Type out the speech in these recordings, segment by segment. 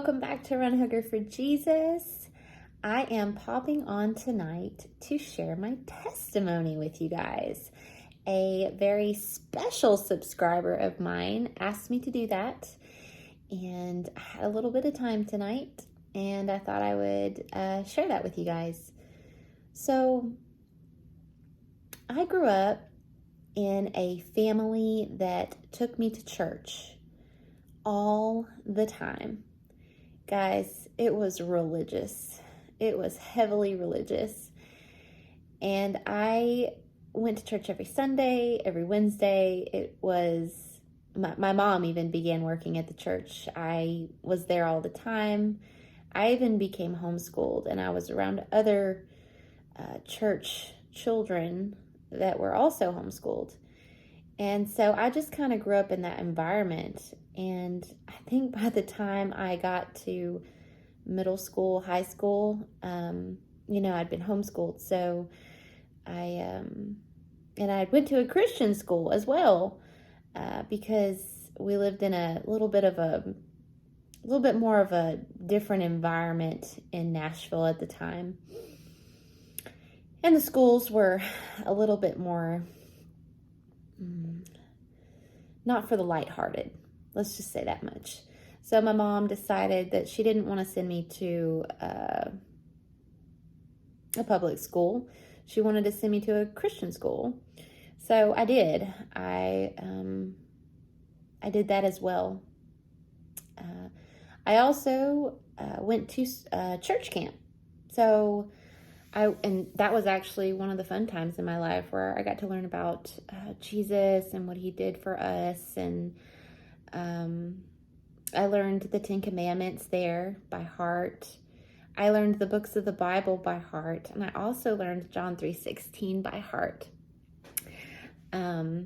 welcome back to Run Hooker for Jesus. I am popping on tonight to share my testimony with you guys. A very special subscriber of mine asked me to do that, and I had a little bit of time tonight, and I thought I would share that with you guys. So, I grew up in a family that took me to church all the time. Guys, it was religious. It was heavily religious. And I went to church every Sunday, every Wednesday. It was, my mom even began working at the church. I was there all the time. I even became homeschooled, and I was around other church children that were also homeschooled. And so I just kind of grew up in that environment. And I think by the time I got to middle school, high school, I'd been homeschooled. So and I went to a Christian school as well, because we lived in a little bit more of a different environment in Nashville at the time. And the schools were a little bit more not for the lighthearted. Let's just say that much. So my mom decided that she didn't want to send me to a public school. She wanted to send me to a Christian school. So I did. I did that as well. I also went to church camp. So and that was actually one of the fun times in my life where I got to learn about Jesus and what he did for us. And I learned the 10 Commandments there by heart. I learned the books of the Bible by heart. And I also learned John 3:16 by heart. So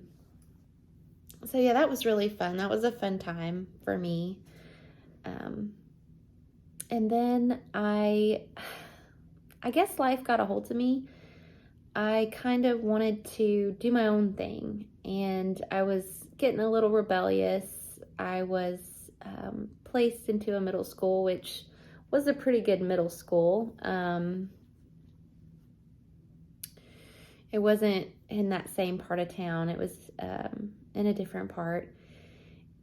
yeah, that was really fun. That was a fun time for me. And then I guess life got a hold of me. I kind of wanted to do my own thing, and I was getting a little rebellious. I was placed into a middle school, which was a pretty good middle school. It wasn't in that same part of town. It was in a different part.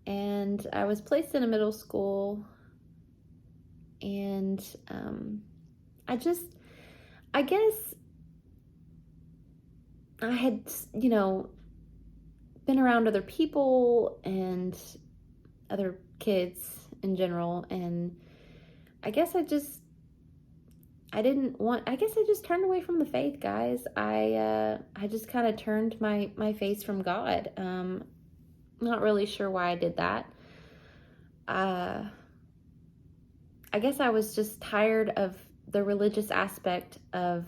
And I was placed in a middle school, and I guess I had, been around other people and other kids in general, and I guess I just turned away from the faith, guys. I just kind of turned my face from God. Not really sure why I did that. I guess I was just tired of the religious aspect of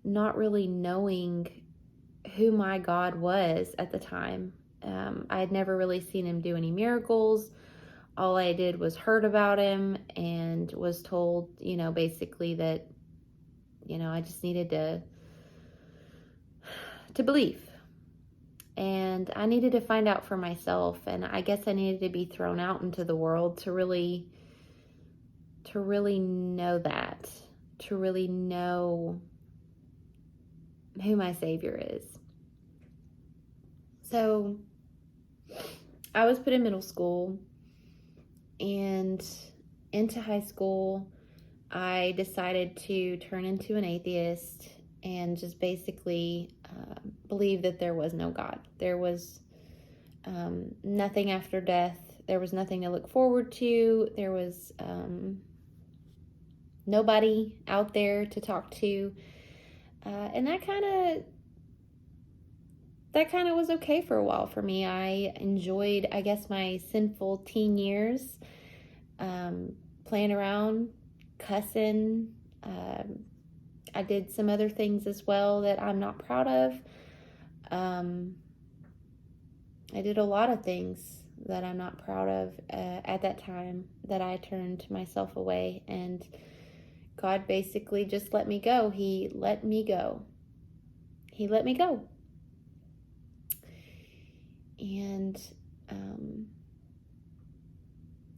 not really knowing who my God was at the time. I had never really seen him do any miracles. All I did was heard about him and was told, basically that, I just needed to believe. And I needed to find out for myself. And I guess I needed to be thrown out into the world to really know that, to really know who my Savior is. So I was put in middle school, and into high school, I decided to turn into an atheist and just basically believe that there was no God. There was nothing after death. There was nothing to look forward to. There was nobody out there to talk to. And that kind of was okay for a while for me. I enjoyed, I guess, my sinful teen years, playing around, cussing. I did some other things as well that I'm not proud of. I did a lot of things that I'm not proud of at that time, that I turned myself away, and God basically just let me go. He let me go. And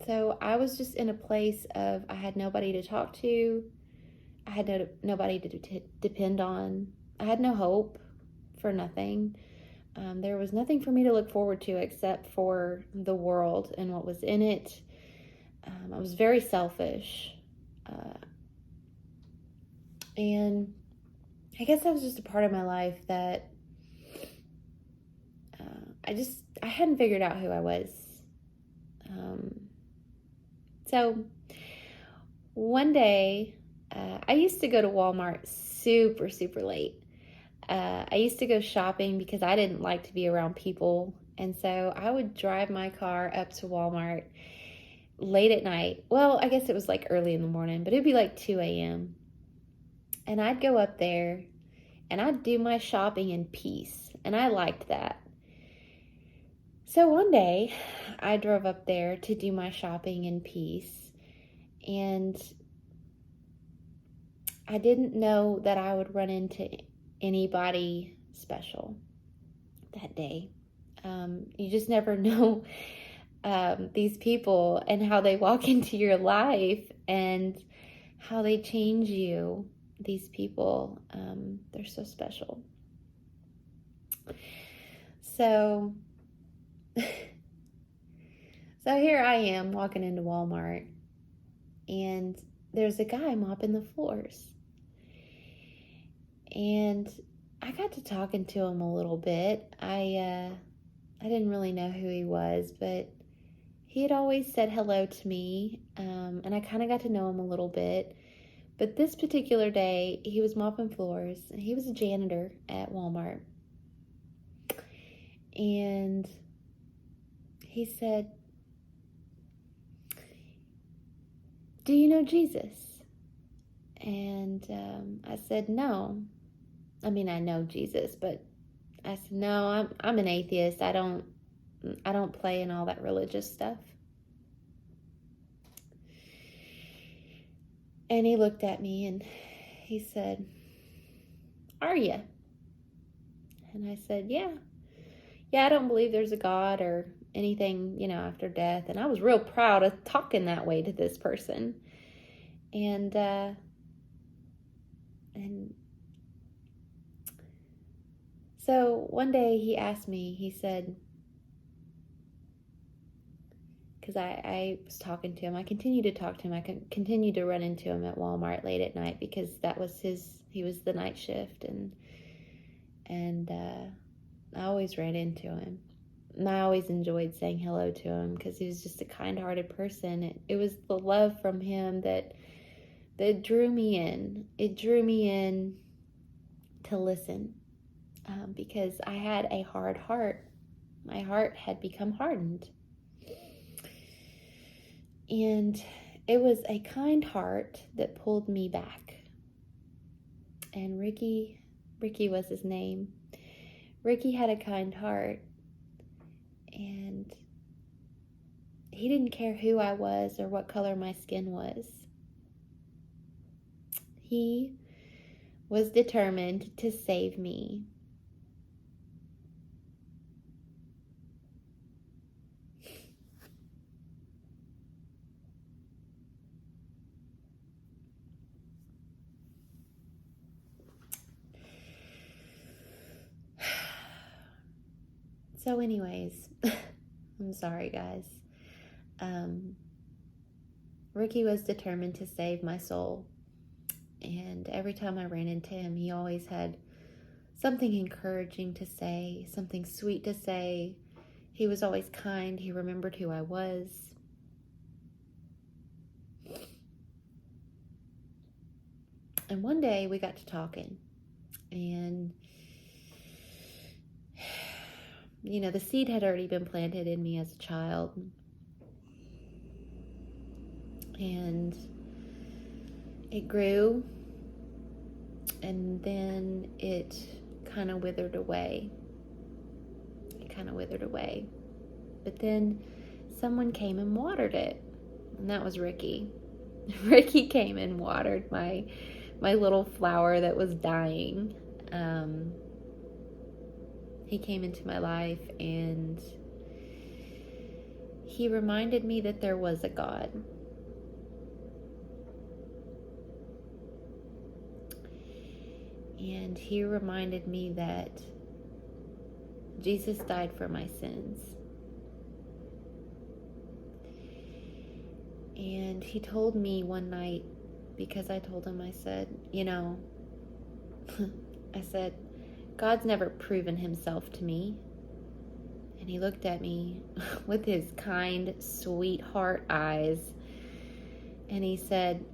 So I was just in a place of I had nobody to talk to. I had nobody to depend on. I had no hope for nothing. There was nothing for me to look forward to except for the world and what was in it. I was very selfish. And I guess that was just a part of my life that I hadn't figured out who I was. So one day, I used to go to Walmart super, super late. I used to go shopping because I didn't like to be around people. And so I would drive my car up to Walmart late at night. Well, I guess it was like early in the morning, but it'd be like 2 a.m. And I'd go up there and I'd do my shopping in peace. And I liked that. So one day I drove up there to do my shopping in peace. And I didn't know that I would run into anybody special that day. You just never know these people and how they walk into your life and how they change you. These people, they're so special. So here I am walking into Walmart, and there's a guy mopping the floors. And I got to talking to him a little bit. I didn't really know who he was, but he had always said hello to me, and I kind of got to know him a little bit. But this particular day, he was mopping floors, and he was a janitor at Walmart. And he said, "Do you know Jesus?" And I said, "No. I mean, I know Jesus, but," I said, "No, I'm an atheist. I don't play in all that religious stuff." And he looked at me and he said, "Are you?" And I said, "Yeah. Yeah, I don't believe there's a God or anything, after death." And I was real proud of talking that way to this person. And so one day he asked me, he said, because I was talking to him, I continued to talk to him, I continued to run into him at Walmart late at night because that was he was the night shift, and I always ran into him. And I always enjoyed saying hello to him because he was just a kind-hearted person. It was the love from him that drew me in. It drew me in to listen because I had a hard heart. My heart had become hardened. And it was a kind heart that pulled me back. And Ricky was his name. Ricky had a kind heart. And he didn't care who I was or what color my skin was. He was determined to save me. So anyways, I'm sorry, guys. Ricky was determined to save my soul. And every time I ran into him, he always had something encouraging to say, something sweet to say. He was always kind. He remembered who I was. And one day we got to talking. And the seed had already been planted in me as a child. And it grew, and then it kind of withered away. But then someone came and watered it, and that was Ricky. Ricky came and watered my little flower that was dying. He came into my life, and he reminded me that there was a God. And he reminded me that Jesus died for my sins. And he told me one night, because I told him, I said, I said, God's never proven himself to me. And he looked at me with his kind, sweetheart eyes. And he said,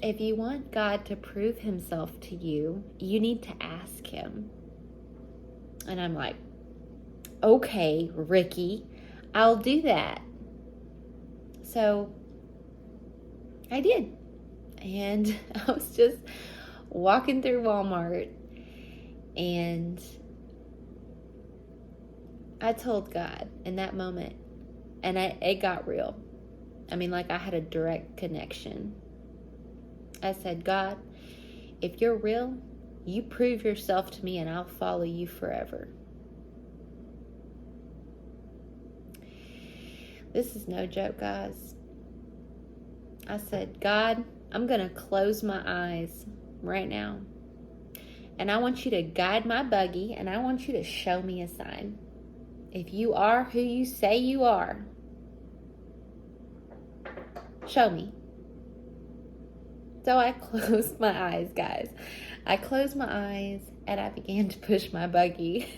if you want God to prove himself to you, you need to ask him. And I'm like, okay, Ricky, I'll do that. So I did. And I was just walking through Walmart, and I told God in that moment, and it got real. I mean, like, I had a direct connection. I said, God, if you're real, you prove yourself to me and I'll follow you forever. This is no joke, guys. I said, God, I'm going to close my eyes right now. And I want you to guide my buggy, and I want you to show me a sign. If you are who you say you are, show me. So I closed my eyes, guys. I closed my eyes and I began to push my buggy.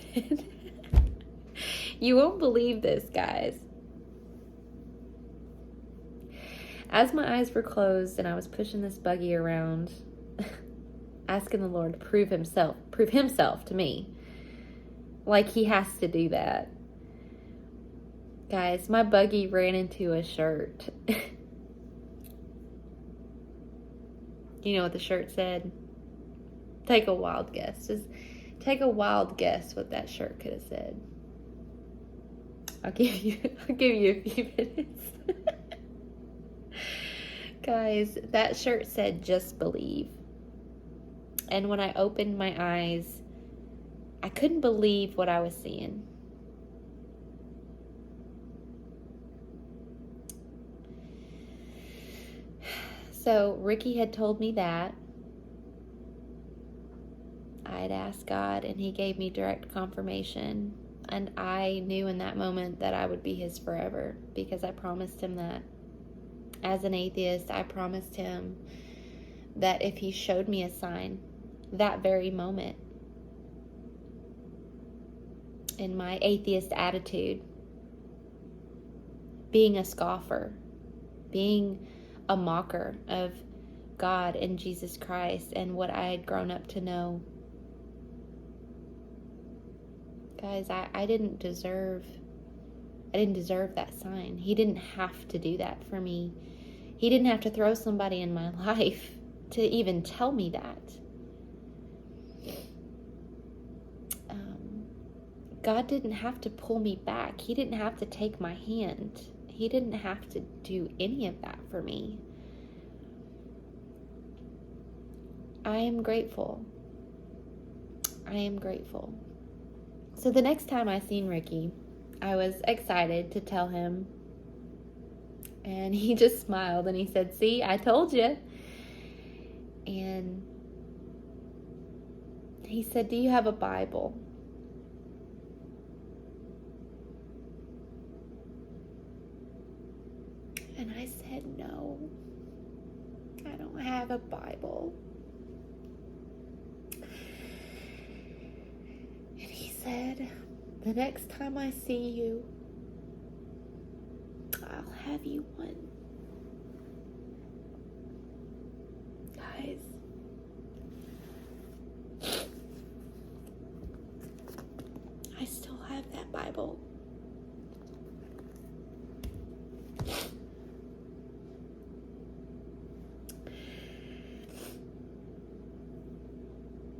You won't believe this, guys. As my eyes were closed and I was pushing this buggy around, asking the Lord to prove himself to me, like he has to do that. Guys, my buggy ran into a shirt. You know what the shirt said? Take a wild guess. Just take a wild guess what that shirt could have said. I'll give you a few minutes. Guys, that shirt said, just believe. And when I opened my eyes, I couldn't believe what I was seeing. So Ricky had told me that. I had asked God, and he gave me direct confirmation. And I knew in that moment that I would be his forever, because I promised him that. As an atheist, I promised him that if he showed me a sign that very moment, in my atheist attitude, being a scoffer, being a mocker of God and Jesus Christ and what I had grown up to know. Guys, I didn't deserve that sign. He didn't have to do that for me. He didn't have to throw somebody in my life to even tell me that. God didn't have to pull me back. He didn't have to take my hand. He didn't have to do any of that for me. I am grateful. I am grateful. So the next time I seen Ricky, I was excited to tell him. And he just smiled and he said, see, I told you. And he said, do you have a Bible? And I said, no, I don't have a Bible. And he said, the next time I see you, I'll have you one. Guys, I still have that Bible.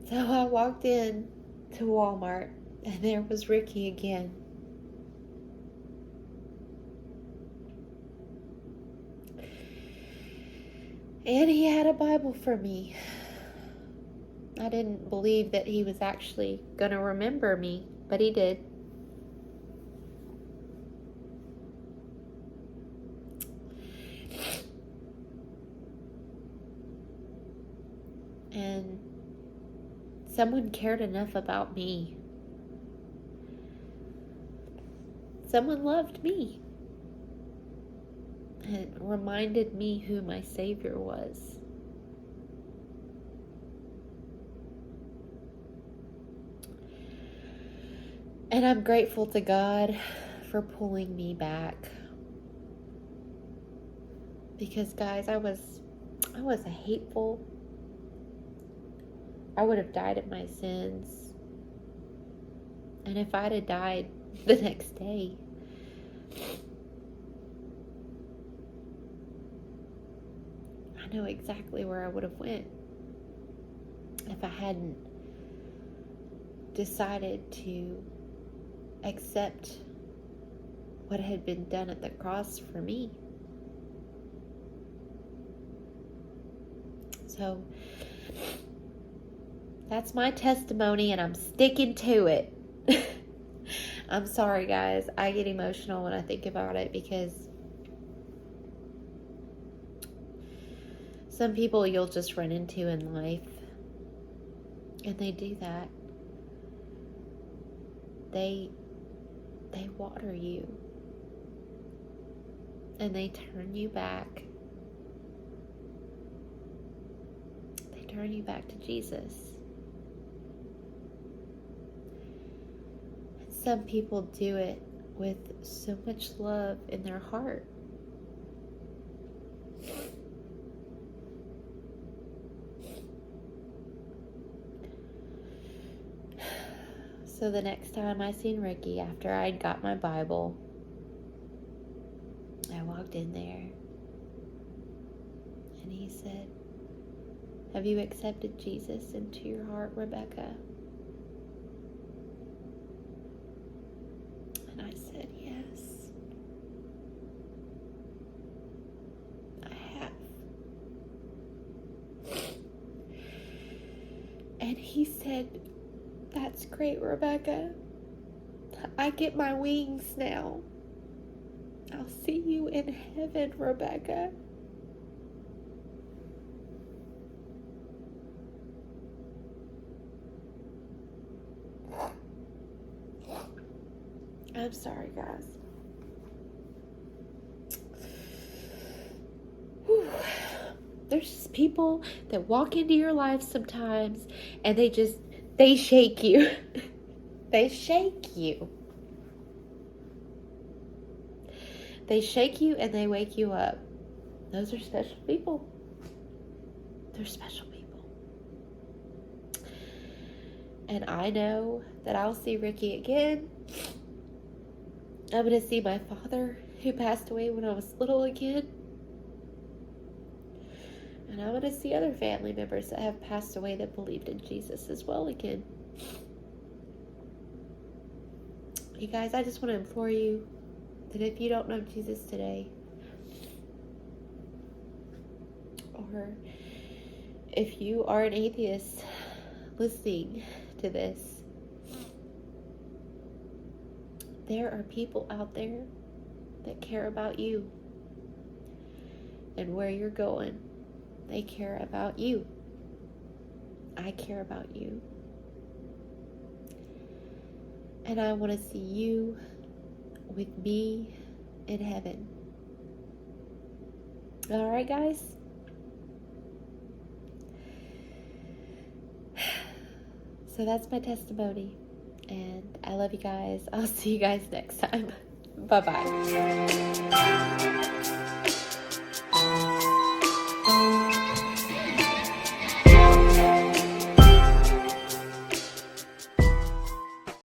So I walked in to Walmart, and there was Ricky again. And he had a Bible for me. I didn't believe that he was actually going to remember me, but he did. And someone cared enough about me. Someone loved me. And reminded me who my Savior was. And I'm grateful to God for pulling me back. Because guys, I was a hateful. I would have died of my sins. And if I'd have died the next day, I know exactly where I would have went if I hadn't decided to accept what had been done at the cross for me. So that's my testimony, and I'm sticking to it. I'm sorry, guys. I get emotional when I think about it, because some people you'll just run into in life, and they do that. They water you, and they turn you back. They turn you back to Jesus. And some people do it with so much love in their heart. So the next time I seen Ricky, after I'd got my Bible, I walked in there, and he said, "Have you accepted Jesus into your heart, Rebecca?" And I said, "Yes, I have." And he said, "That's great, Rebecca. I get my wings now. I'll see you in heaven, Rebecca." I'm sorry, guys. Whew. There's just people that walk into your life sometimes, and they shake you. They shake you. They shake you and they wake you up. Those are special people. They're special people. And I know that I'll see Ricky again. I'm going to see my father, who passed away when I was little, again. And I'm going to see other family members that have passed away that believed in Jesus as well again. You guys, I just want to implore you that if you don't know Jesus today, or if you are an atheist listening to this, there are people out there that care about you and where you're going. They care about you. I care about you. And I want to see you with me in heaven. All right, guys? So that's my testimony. And I love you guys. I'll see you guys next time. Bye-bye.